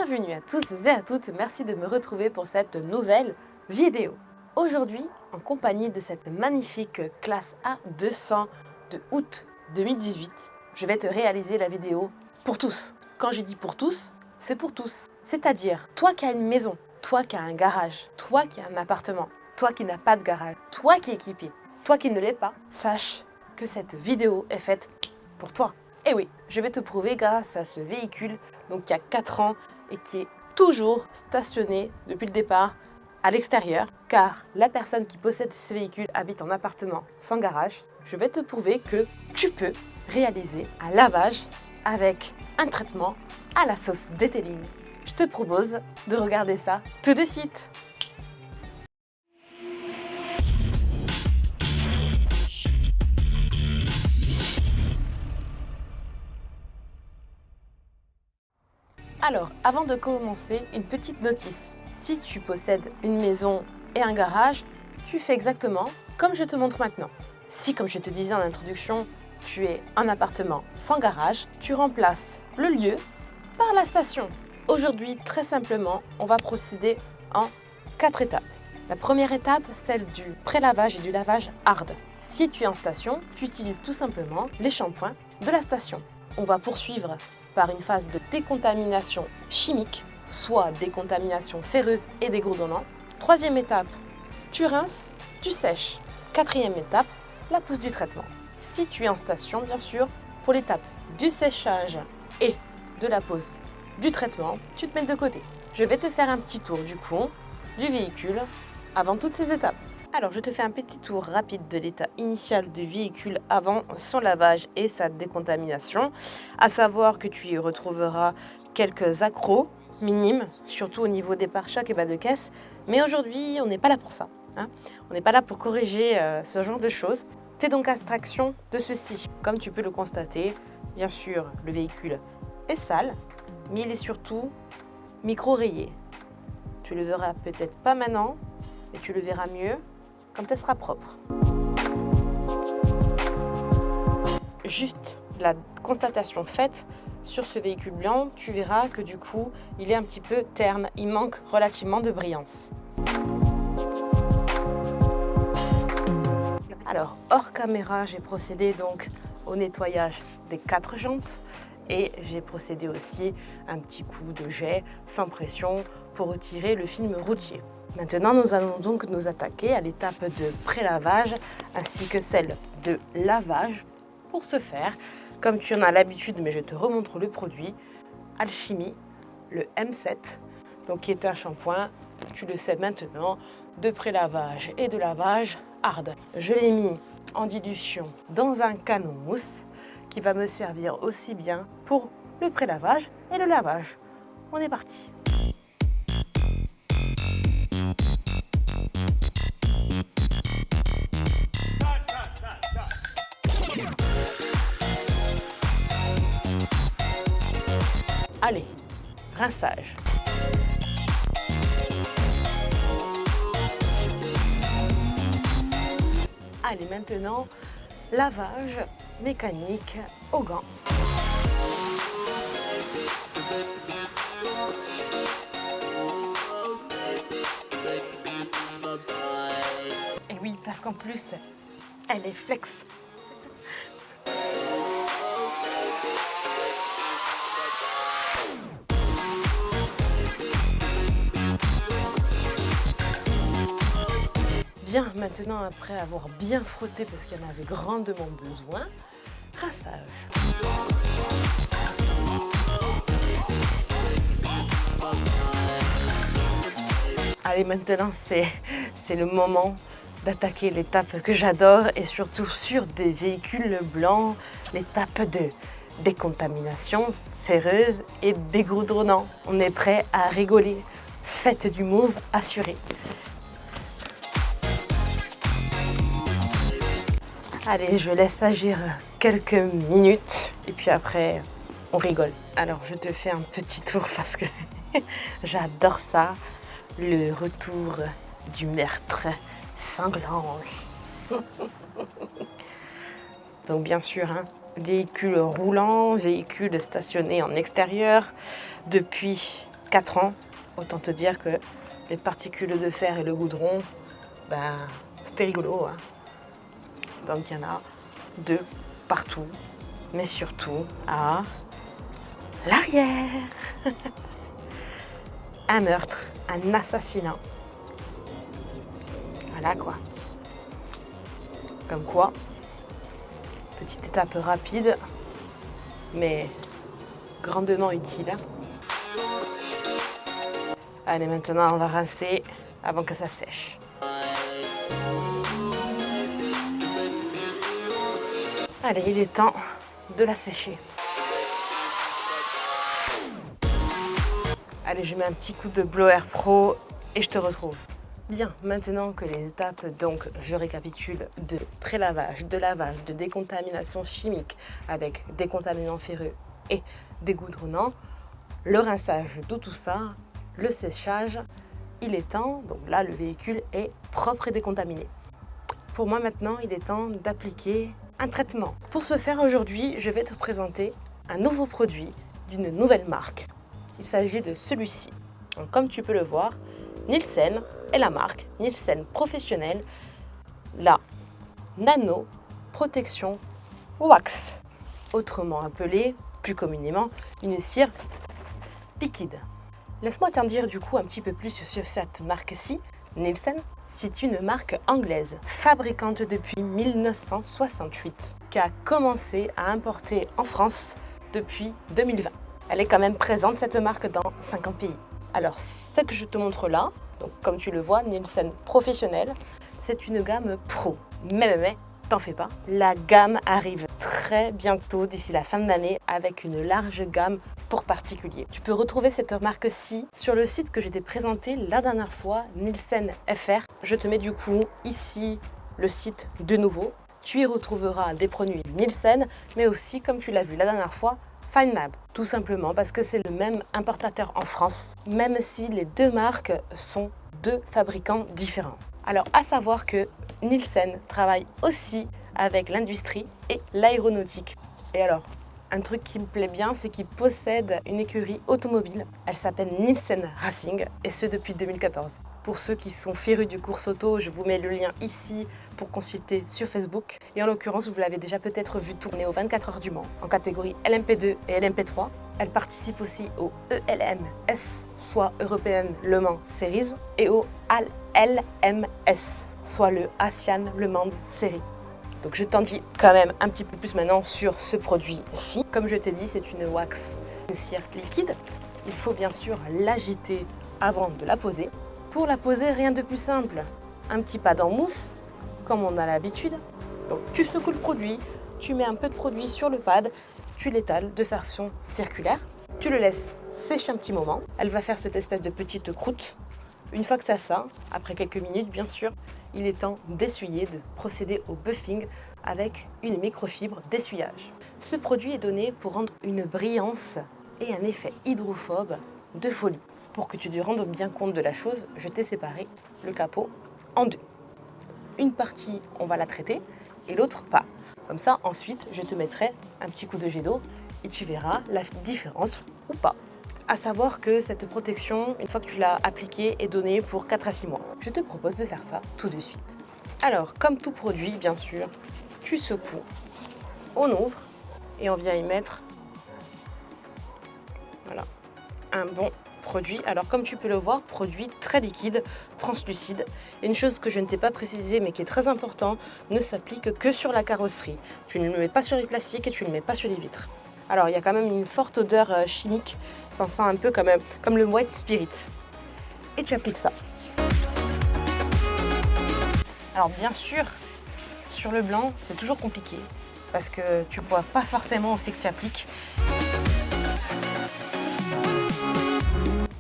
Bienvenue à tous et à toutes, merci de me retrouver pour cette nouvelle vidéo. Aujourd'hui, en compagnie de cette magnifique classe A200 de août 2018, je vais te réaliser la vidéo pour tous. Quand je dis pour tous, c'est pour tous. C'est-à-dire, toi qui as une maison, toi qui as un garage, toi qui as un appartement, toi qui n'as pas de garage, toi qui es équipé, toi qui ne l'es pas, sache que cette vidéo est faite pour toi. Et oui, je vais te prouver grâce à ce véhicule donc qui a 4 ans et qui est toujours stationné depuis le départ à l'extérieur, car la personne qui possède ce véhicule habite en appartement sans garage. Je vais te prouver que tu peux réaliser un lavage avec un traitement à la sauce detailing. Je te propose de regarder ça tout de suite. Alors, avant de commencer, une petite notice. Si tu possèdes une maison et un garage, tu fais exactement comme je te montre maintenant. Si, comme je te disais en introduction, tu es un appartement sans garage, tu remplaces le lieu par la station. Aujourd'hui, très simplement, on va procéder en 4 étapes. La première étape, celle du pré-lavage et du lavage hard. Si tu es en station, tu utilises tout simplement les shampoings de la station. On va poursuivre par une phase de décontamination chimique, soit décontamination ferreuse et dégourdonnant. Troisième étape, tu rinces, tu sèches. Quatrième étape, la pose du traitement. Si tu es en station, bien sûr, pour l'étape du séchage et de la pose du traitement, tu te mets de côté. Je vais te faire un petit tour du coup du véhicule avant toutes ces étapes. Alors, je te fais un petit tour rapide de l'état initial du véhicule avant son lavage et sa décontamination. À savoir que tu y retrouveras quelques accros minimes, surtout au niveau des pare-chocs et bas de caisse. Mais aujourd'hui, on n'est pas là pour ça. On n'est pas là pour corriger ce genre de choses. Fais donc abstraction de ceci. Comme tu peux le constater, bien sûr, le véhicule est sale, mais il est surtout micro-rayé. Tu le verras peut-être pas maintenant, mais tu le verras mieux quand elle sera propre. Juste la constatation faite sur ce véhicule blanc, tu verras que du coup, il est un petit peu terne, il manque relativement de brillance. Alors, hors caméra, j'ai procédé donc au nettoyage des 4 jantes et j'ai procédé aussi à un petit coup de jet sans pression pour retirer le film routier. Maintenant, nous allons donc nous attaquer à l'étape de pré-lavage ainsi que celle de lavage. Pour ce faire, comme tu en as l'habitude, mais je te remontre le produit, Alchimie, le M7, donc qui est un shampoing, tu le sais maintenant, de pré-lavage et de lavage hard. Je l'ai mis en dilution dans un canon mousse qui va me servir aussi bien pour le pré-lavage et le lavage. On est parti. Allez, rinçage. Allez, maintenant, lavage mécanique au gant. Et oui, parce qu'en plus, elle est flex. Bien, maintenant, après avoir bien frotté, parce qu'il y en avait grandement besoin, rinçage. Allez, maintenant, c'est le moment d'attaquer l'étape que j'adore et surtout sur des véhicules blancs, l'étape de décontamination ferreuse et dégourdonnant. On est prêt à rigoler. Faites du move assuré. Allez, je laisse agir quelques minutes et puis après, on rigole. Alors, je te fais un petit tour parce que j'adore ça. Le retour du meurtre sanglant. Donc, bien sûr, véhicule roulant, véhicule stationné en extérieur depuis 4 ans, autant te dire que les particules de fer et le goudron, c'était rigolo. Hein. Donc il y en a 2 partout, mais surtout à l'arrière. Un meurtre, un assassinat. Voilà quoi. Comme quoi, petite étape rapide, mais grandement utile. Allez, maintenant on va rincer avant que ça sèche. Allez, il est temps de la sécher. Allez, je mets un petit coup de Blower Pro et je te retrouve. Bien, maintenant que les étapes, donc je récapitule, de pré-lavage, de lavage, de décontamination chimique avec décontaminant ferreux et dégoudronnant, le rinçage de tout ça, le séchage, il est temps, donc là le véhicule est propre et décontaminé. Pour moi maintenant, il est temps d'appliquer un traitement. Pour ce faire aujourd'hui, je vais te présenter un nouveau produit d'une nouvelle marque. Il s'agit de celui-ci. Donc, comme tu peux le voir, Nielsen est la marque, Nielsen professionnelle, la Nano Protection Wax, autrement appelée plus communément une cire liquide. Laisse-moi t'en dire du coup un petit peu plus sur cette marque-ci. Nielsen, c'est une marque anglaise, fabricante depuis 1968, qui a commencé à importer en France depuis 2020. Elle est quand même présente, cette marque, dans 50 pays. Alors, ce que je te montre là, donc comme tu le vois, Nielsen professionnel, c'est une gamme pro. Mais, t'en fais pas, la gamme arrive très bientôt, d'ici la fin de l'année, avec une large gamme pour particuliers. Tu peux retrouver cette marque-ci sur le site que je t'ai présenté la dernière fois, Nielsen FR. Je te mets du coup ici le site de nouveau. Tu y retrouveras des produits Nielsen, mais aussi, comme tu l'as vu la dernière fois, Findmap, tout simplement parce que c'est le même importateur en France, même si les 2 marques sont 2 fabricants différents. Alors, à savoir que Nielsen travaille aussi avec l'industrie et l'aéronautique. Et alors, un truc qui me plaît bien, c'est qu'il possède une écurie automobile. Elle s'appelle Nielsen Racing, et ce depuis 2014. Pour ceux qui sont férus du course auto, je vous mets le lien ici pour consulter sur Facebook. Et en l'occurrence, vous l'avez déjà peut-être vu tourner aux 24 heures du Mans, en catégorie LMP2 et LMP3. Elle participe aussi au ELMS, soit European Le Mans Series, et au LMS, soit le Asian Le Mans Series. Donc je t'en dis quand même un petit peu plus maintenant sur ce produit-ci. Comme je t'ai dit, c'est une wax, une cire liquide. Il faut bien sûr l'agiter avant de la poser. Pour la poser, rien de plus simple. Un petit pad en mousse, comme on a l'habitude. Donc tu secoues le produit, tu mets un peu de produit sur le pad, tu l'étales de façon circulaire. Tu le laisses sécher un petit moment. Elle va faire cette espèce de petite croûte. Une fois que ça sort, après quelques minutes bien sûr, il est temps d'essuyer, de procéder au buffing avec une microfibre d'essuyage. Ce produit est donné pour rendre une brillance et un effet hydrophobe de folie. Pour que tu te rendes bien compte de la chose, je t'ai séparé le capot en 2. Une partie, on va la traiter et l'autre pas. Comme ça, ensuite, je te mettrai un petit coup de jet d'eau et tu verras la différence ou pas. À savoir que cette protection, une fois que tu l'as appliquée, est donnée pour 4 à 6 mois. Je te propose de faire ça tout de suite. Alors, comme tout produit, bien sûr, tu secoues, on ouvre et on vient y mettre voilà, un bon produit. Alors, comme tu peux le voir, produit très liquide, translucide. Et une chose que je ne t'ai pas précisée, mais qui est très important, ne s'applique que sur la carrosserie. Tu ne le mets pas sur les plastiques et tu ne le mets pas sur les vitres. Alors, il y a quand même une forte odeur chimique. Ça sent un peu comme le white spirit. Et tu appliques ça. Alors, bien sûr, sur le blanc, c'est toujours compliqué. Parce que tu ne vois pas forcément où c'est que tu appliques.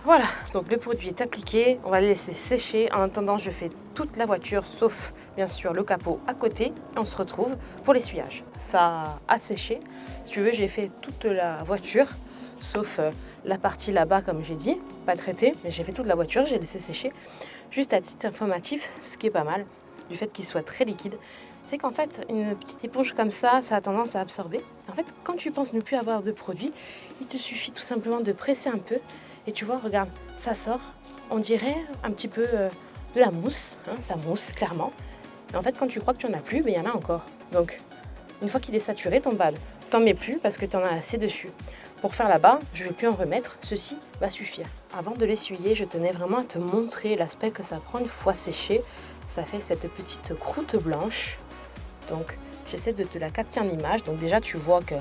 Voilà, donc le produit est appliqué. On va le laisser sécher. En attendant, je fais toute la voiture, sauf bien sûr le capot à côté. Et on se retrouve pour l'essuyage. Ça a séché. Si tu veux, j'ai fait toute la voiture, sauf la partie là-bas, comme j'ai dit, pas traitée. Mais j'ai fait toute la voiture, j'ai laissé sécher. Juste à titre informatif, ce qui est pas mal, du fait qu'il soit très liquide, c'est qu'en fait, une petite éponge comme ça a tendance à absorber. En fait, quand tu penses ne plus avoir de produit, il te suffit tout simplement de presser un peu Et tu vois, regarde, ça sort, on dirait un petit peu de la mousse, hein, ça mousse clairement. Et en fait, quand tu crois que tu en as plus, il y en a encore. Donc, une fois qu'il est saturé, ton bad, t'en mets plus parce que tu en as assez dessus. Pour faire là-bas, je ne vais plus en remettre, ceci va suffire. Avant de l'essuyer, je tenais vraiment à te montrer l'aspect que ça prend une fois séché. Ça fait cette petite croûte blanche. Donc, j'essaie de te la capter en image. Donc déjà, tu vois que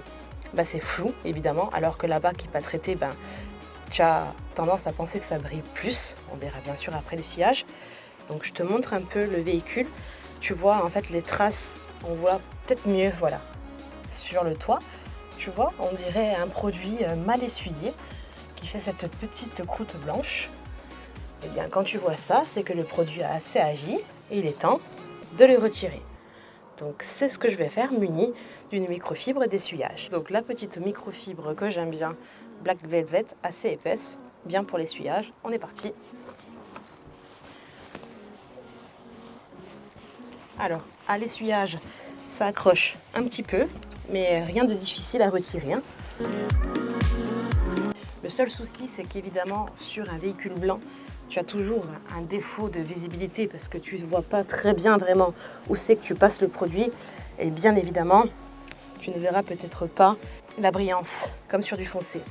c'est flou, évidemment, alors que là-bas, qui n'est pas traité, tu as tendance à penser que ça brille plus. On verra bien sûr après l'essuyage. Donc, je te montre un peu le véhicule. Tu vois, en fait, les traces, on voit peut-être mieux, voilà, sur le toit. Tu vois, on dirait un produit mal essuyé qui fait cette petite croûte blanche. Et bien, quand tu vois ça, c'est que le produit a assez agi et il est temps de le retirer. Donc, c'est ce que je vais faire, muni d'une microfibre d'essuyage. Donc, la petite microfibre que j'aime bien, Black Velvet, assez épaisse, bien pour l'essuyage. On est parti. Alors, à l'essuyage, ça accroche un petit peu, mais rien de difficile à retirer, hein. Le seul souci, c'est qu'évidemment, sur un véhicule blanc, tu as toujours un défaut de visibilité parce que tu ne vois pas très bien vraiment où c'est que tu passes le produit. Et bien évidemment, tu ne verras peut-être pas la brillance, comme sur du foncé.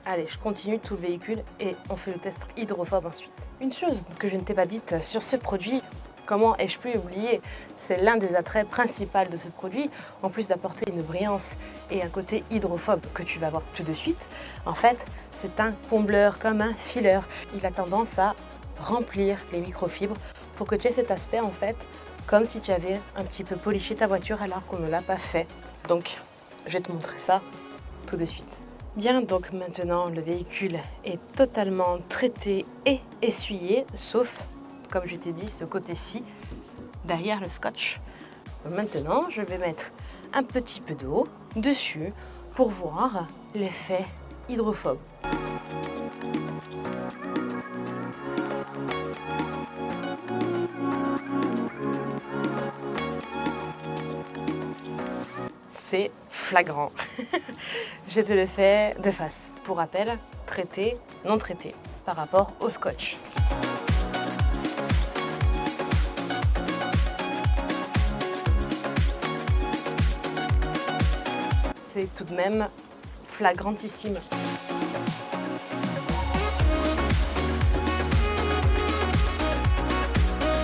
Allez, je continue tout le véhicule et on fait le test hydrophobe ensuite. Une chose que je ne t'ai pas dite sur ce produit, comment ai-je pu oublier, c'est l'un des attraits principaux de ce produit, en plus d'apporter une brillance et un côté hydrophobe que tu vas voir tout de suite. En fait, c'est un combleur comme un filler. Il a tendance à remplir les microfibres pour que tu aies cet aspect en fait, comme si tu avais un petit peu poliché ta voiture alors qu'on ne l'a pas fait. Donc, je vais te montrer ça tout de suite. Bien, donc maintenant le véhicule est totalement traité et essuyé, sauf, comme je t'ai dit, ce côté-ci, derrière le scotch. Maintenant, je vais mettre un petit peu d'eau dessus pour voir l'effet hydrophobe. C'est flagrant. Je te le fais de face. Pour rappel, traité, non traité, par rapport au scotch. C'est tout de même flagrantissime.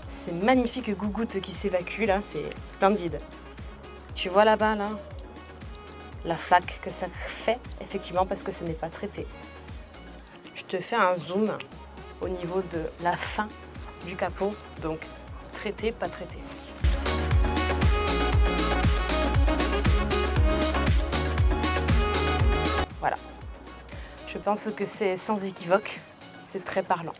C'est magnifique gougoute qui s'évacue là, c'est splendide. Tu vois là-bas, là, la flaque que ça fait, effectivement, parce que ce n'est pas traité. Je te fais un zoom au niveau de la fin du capot, donc traité, pas traité. Voilà. Je pense que c'est sans équivoque, c'est très parlant.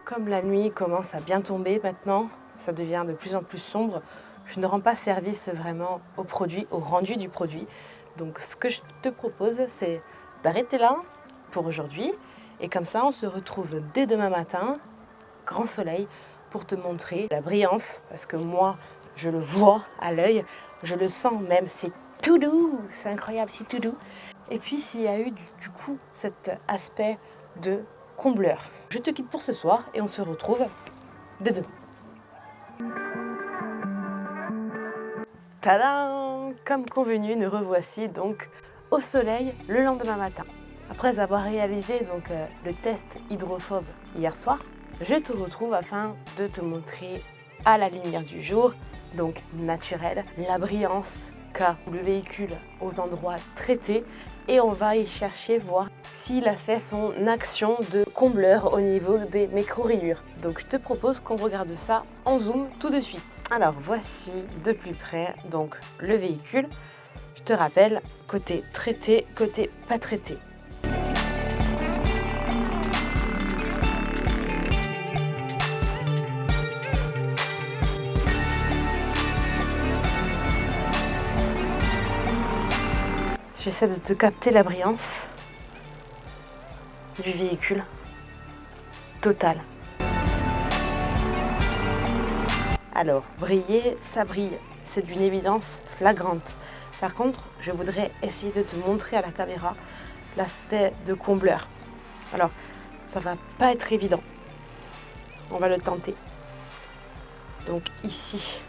Comme la nuit commence à bien tomber maintenant, ça devient de plus en plus sombre, je ne rends pas service vraiment au produit, au rendu du produit. Donc ce que je te propose, c'est d'arrêter là pour aujourd'hui. Et comme ça, on se retrouve dès demain matin, grand soleil, pour te montrer la brillance. Parce que moi, je le vois à l'œil, je le sens même, c'est tout doux, c'est incroyable, c'est tout doux. Et puis s'il y a eu du coup cet aspect de combleur. Je te quitte pour ce soir et on se retrouve dès demain. Tadam! Comme convenu, nous revoici donc au soleil le lendemain matin. Après avoir réalisé donc le test hydrophobe hier soir, je te retrouve afin de te montrer à la lumière du jour, donc naturelle, la brillance qu'a le véhicule aux endroits traités. Et on va y chercher, voir s'il a fait son action de combleur au niveau des micro-rayures. Donc je te propose qu'on regarde ça en zoom tout de suite. Alors voici de plus près donc le véhicule. Je te rappelle, côté traité, côté pas traité. J'essaie de te capter la brillance. du véhicule total. Alors, briller, ça brille. C'est d'une évidence flagrante. Par contre, je voudrais essayer de te montrer à la caméra l'aspect de combleur. Alors, ça va pas être évident. On va le tenter. Donc ici,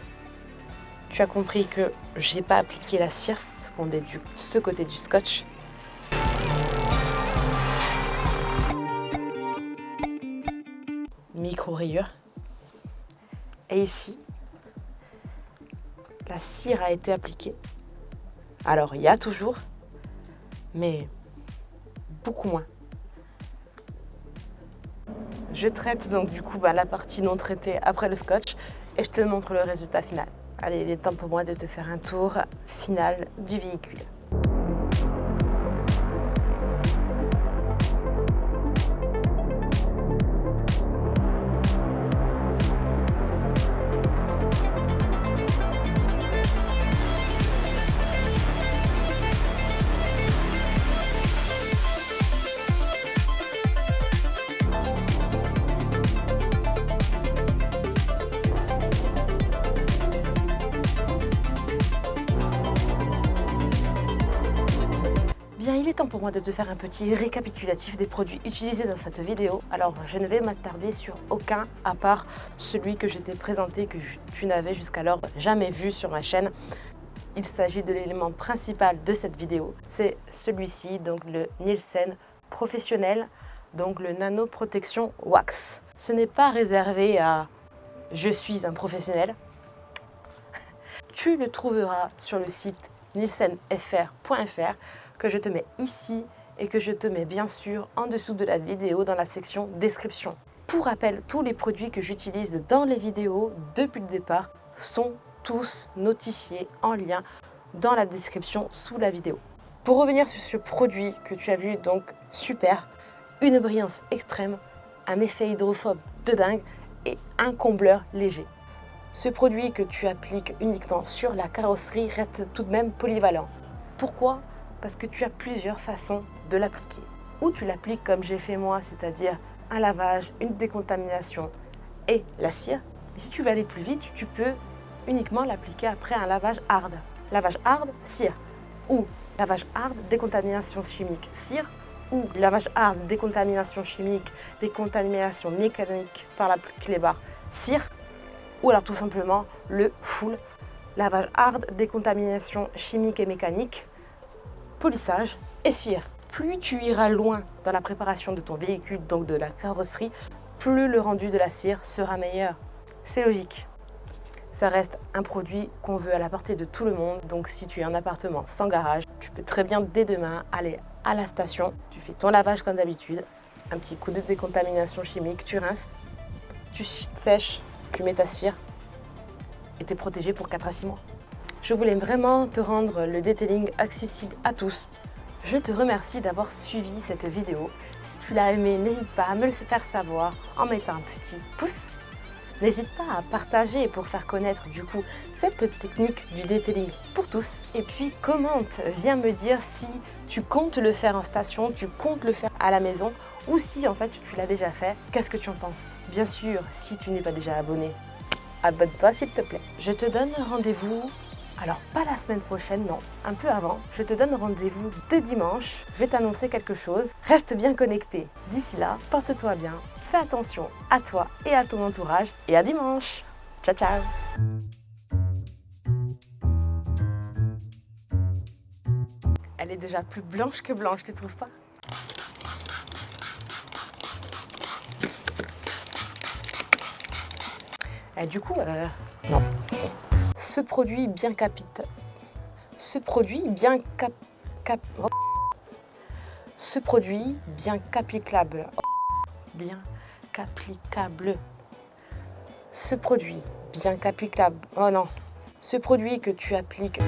tu as compris que j'ai pas appliqué la cire parce qu'on est de ce côté du scotch. Micro rayure. Et ici, la cire a été appliquée. Alors il y a toujours, mais beaucoup moins. Je traite donc du coup la partie non traitée après le scotch et je te montre le résultat final. Allez, il est temps pour moi de te faire un tour final du véhicule. Bien, il est temps pour moi de te faire un petit récapitulatif des produits utilisés dans cette vidéo. Alors, je ne vais m'attarder sur aucun à part celui que je t'ai présenté, que tu n'avais jusqu'alors jamais vu sur ma chaîne. Il s'agit de l'élément principal de cette vidéo. C'est celui-ci, donc le Nielsen professionnel, donc le Nano Protection Wax. Ce n'est pas réservé à « je suis un professionnel ». Tu le trouveras sur le site nielsenfr.fr que je te mets ici et que je te mets bien sûr en dessous de la vidéo dans la section description. Pour rappel, tous les produits que j'utilise dans les vidéos depuis le départ sont tous notifiés en lien dans la description sous la vidéo. Pour revenir sur ce produit que tu as vu, donc super, une brillance extrême, un effet hydrophobe de dingue et un combleur léger. Ce produit que tu appliques uniquement sur la carrosserie reste tout de même polyvalent. Pourquoi ? Parce que tu as plusieurs façons de l'appliquer. Ou tu l'appliques comme j'ai fait moi, c'est-à-dire un lavage, une décontamination et la cire. Et si tu veux aller plus vite, tu peux uniquement l'appliquer après un lavage hard. Lavage hard, cire. Ou lavage hard, décontamination chimique, cire. Ou lavage hard, décontamination chimique, décontamination mécanique par la clé-barre, cire. Ou alors tout simplement le full lavage hard, décontamination chimique et mécanique, polissage et cire. Plus tu iras loin dans la préparation de ton véhicule, donc de la carrosserie, plus le rendu de la cire sera meilleur. C'est logique. Ça reste un produit qu'on veut à la portée de tout le monde, donc si tu es en appartement sans garage, tu peux très bien dès demain aller à la station, tu fais ton lavage comme d'habitude, un petit coup de décontamination chimique, tu rinces, tu sèches, tu mets ta cire et tu es protégé pour 4 à 6 mois. Je voulais vraiment te rendre le detailing accessible à tous. Je te remercie d'avoir suivi cette vidéo. Si tu l'as aimé, n'hésite pas à me le faire savoir en mettant un petit pouce. N'hésite pas à partager pour faire connaître du coup cette technique du detailing pour tous. Et puis commente, viens me dire si tu comptes le faire en station, tu comptes le faire à la maison ou si en fait tu l'as déjà fait, qu'est-ce que tu en penses? Bien sûr, si tu n'es pas déjà abonné, abonne-toi s'il te plaît. Je te donne rendez-vous, alors pas la semaine prochaine, non, un peu avant. Je te donne rendez-vous dès dimanche, je vais t'annoncer quelque chose. Reste bien connecté. D'ici là, porte-toi bien, fais attention à toi et à ton entourage et à dimanche. Ciao, ciao. Elle est déjà plus blanche que blanche, tu trouves pas? Et du coup, non. Ce produit bien capital. Ce produit bien Ce produit bien qu'applicable. Bien qu'applicable. Ce produit bien qu'applicable. Oh non. Ce produit que tu appliques.